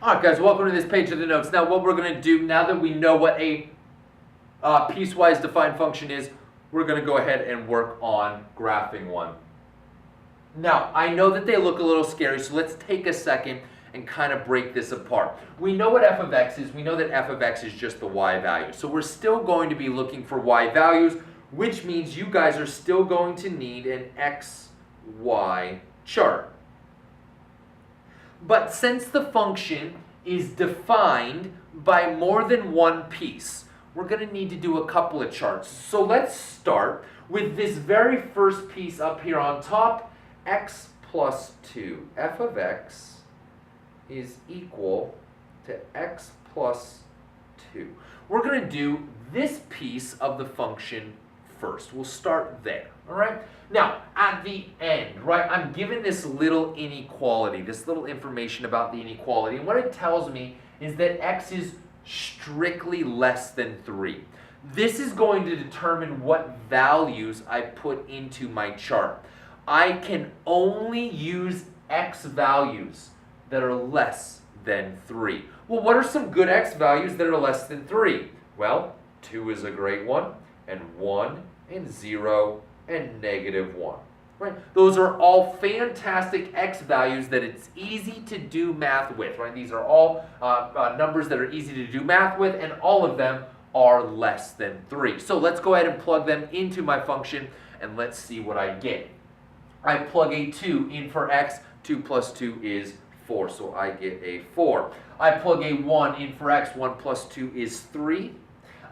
Alright guys, welcome to this page of the notes. Now what we're going to do, now that we know what a piecewise defined function is, we're going to go ahead and work on graphing one. Now, I know that they look a little scary, so let's take a second and kind of break this apart. We know what f of x is. We know that f of x is just the y value. So we're still going to be looking for y values, which means you guys are still going to need an x, y chart. But since the function is defined by more than one piece, we're going to need to do a couple of charts. So let's start with this very first piece up here on top, x plus 2. F of x is equal to x plus 2. We're going to do this piece of the function first. We'll start there, all right? Now, at the end, right, I'm given this little inequality, this little information about the inequality, and what it tells me is that x is strictly less than 3. This is going to determine what values I put into my chart. I can only use x values that are less than 3. Well, what are some good x values that are less than 3? Well, 2 is a great one, and 1, and 0, and -1. Right? Those are all fantastic x values that it's easy to do math with. Right? These are all numbers that are easy to do math with, and all of them are less than 3. So let's go ahead and plug them into my function, and let's see what I get. I plug a 2 in for x. 2 plus 2 is 4, so I get a 4. I plug a 1 in for x. 1 plus 2 is 3.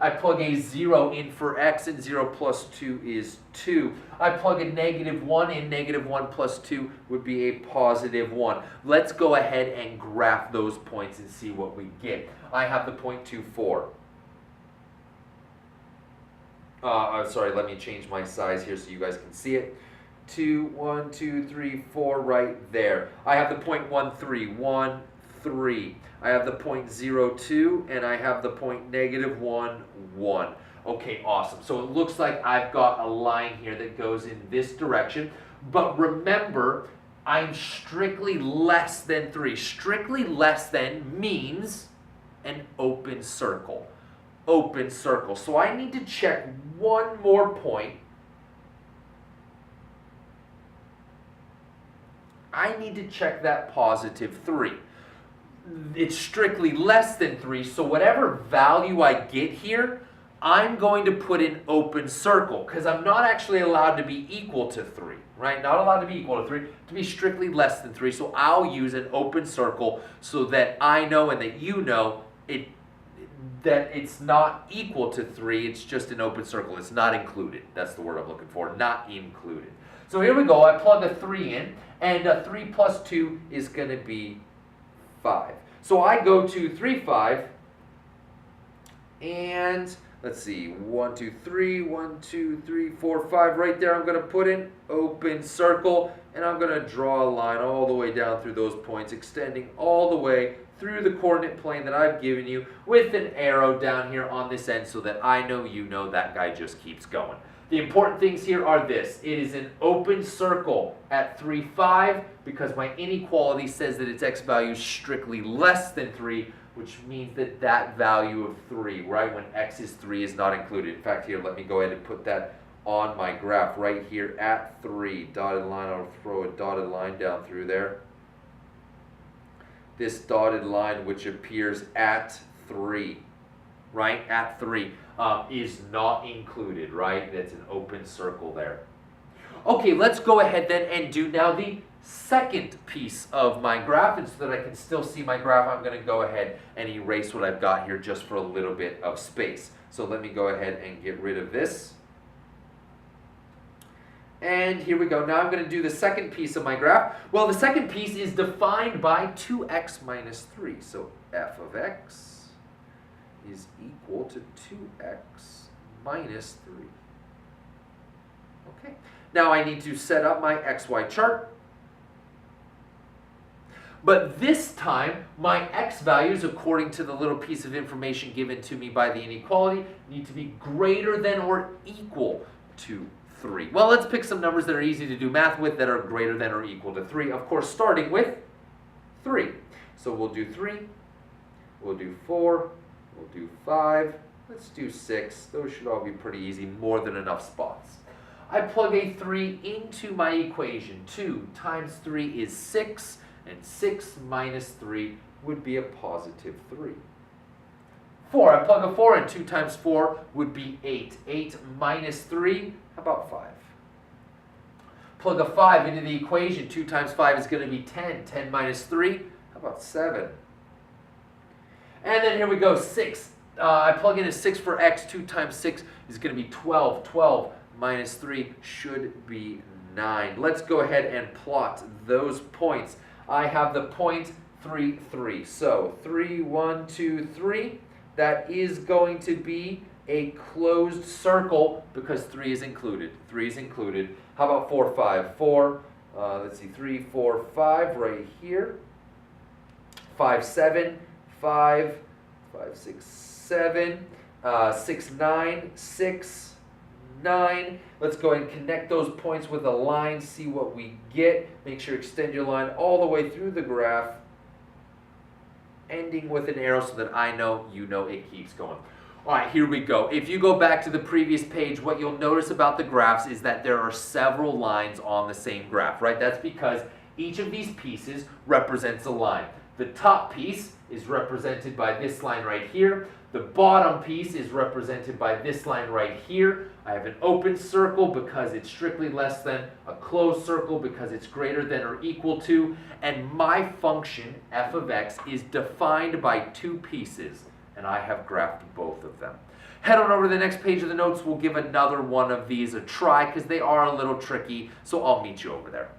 I plug a 0 in for x, and 0 plus 2 is 2. I plug a -1 in. -1 plus 2 would be a +1. Let's go ahead and graph those points and see what we get. I have the point 2, 4. Sorry, let me change my size here so you guys can see it. 2, 1, 2, 3, 4 right there. I have the point 1, 3, 1, 3. I have the point 0, 2, and I have the point -1, 1. Okay, awesome. So it looks like I've got a line here that goes in this direction. But remember, I'm strictly less than 3. Strictly less than means an open circle. Open circle. So I need to check one more point. I need to check that +3. It's strictly less than 3, so whatever value I get here, I'm going to put in open circle, because I'm not actually allowed to be equal to 3, right? Not allowed to be equal to 3, to be strictly less than 3, so I'll use an open circle so that I know and that you know that it's not equal to 3, it's just an open circle. It's not included. That's the word I'm looking for, not included. So here we go. I plug a 3 in, and 3 plus 2 is going to be 5. So I go to 3, 5, and let's see, 1, 2, 3, 1, 2, 3, 4, 5. Right there, I'm going to put in open circle, and I'm going to draw a line all the way down through those points, extending all the way through the coordinate plane that I've given you with an arrow down here on this end so that I know you know that guy just keeps going. The important things here are this. It is an open circle at 3, 5 because my inequality says that its x value is strictly less than 3, which means that that value of 3, right, when x is 3 is not included. In fact, here, let me go ahead and put that on my graph right here at 3. Dotted line, I'll throw a dotted line down through there. This dotted line, which appears at 3, right, at 3, is not included, right? That's an open circle there. Okay, let's go ahead then and do now the second piece of my graph. And so that I can still see my graph, I'm going to go ahead and erase what I've got here just for a little bit of space. So let me go ahead and get rid of this. And here we go. Now I'm going to do the second piece of my graph. Well, the second piece is defined by 2x minus 3. So f of x is equal to 2x minus 3. Okay. Now I need to set up my xy chart. But this time, my x values, according to the little piece of information given to me by the inequality, need to be greater than or equal to 3. Well, let's pick some numbers that are easy to do math with that are greater than or equal to 3. Of course, starting with 3. So we'll do 3, we'll do 4, we'll do 5, let's do 6. Those should all be pretty easy, more than enough spots. I plug a 3 into my equation. 2 times 3 is 6, and 6 minus 3 would be a positive 3. 4, I plug a 4 in. 2 times 4 would be 8. 8 minus 3, how about 5? Plug a 5 into the equation. 2 times 5 is going to be 10. 10 minus 3, how about 7? And then here we go, 6. I plug in a 6 for x. 2 times 6 is going to be 12. 12 minus 3 should be 9. Let's go ahead and plot those points. I have the point 3, 3. So 3, 1, 2, 3. That is going to be a closed circle because 3 is included. 3 is included. How about 4, 5? 4, let's see, 3, 4, 5 right here. 5, 7, 5, 5, 6, 7, 6, 9, 6, 9. Let's go ahead and connect those points with a line, see what we get. Make sure you extend your line all the way through the graph, ending with an arrow so that I know you know it keeps going. All right, here we go. If you go back to the previous page, what you'll notice about the graphs is that there are several lines on the same graph, right? That's because each of these pieces represents a line. The top piece is represented by this line right here. The bottom piece is represented by this line right here. I have an open circle because it's strictly less than, a closed circle because it's greater than or equal to, and my function, f of x, is defined by 2 pieces, and I have graphed both of them. Head on over to the next page of the notes. We'll give another one of these a try because they are a little tricky, so I'll meet you over there.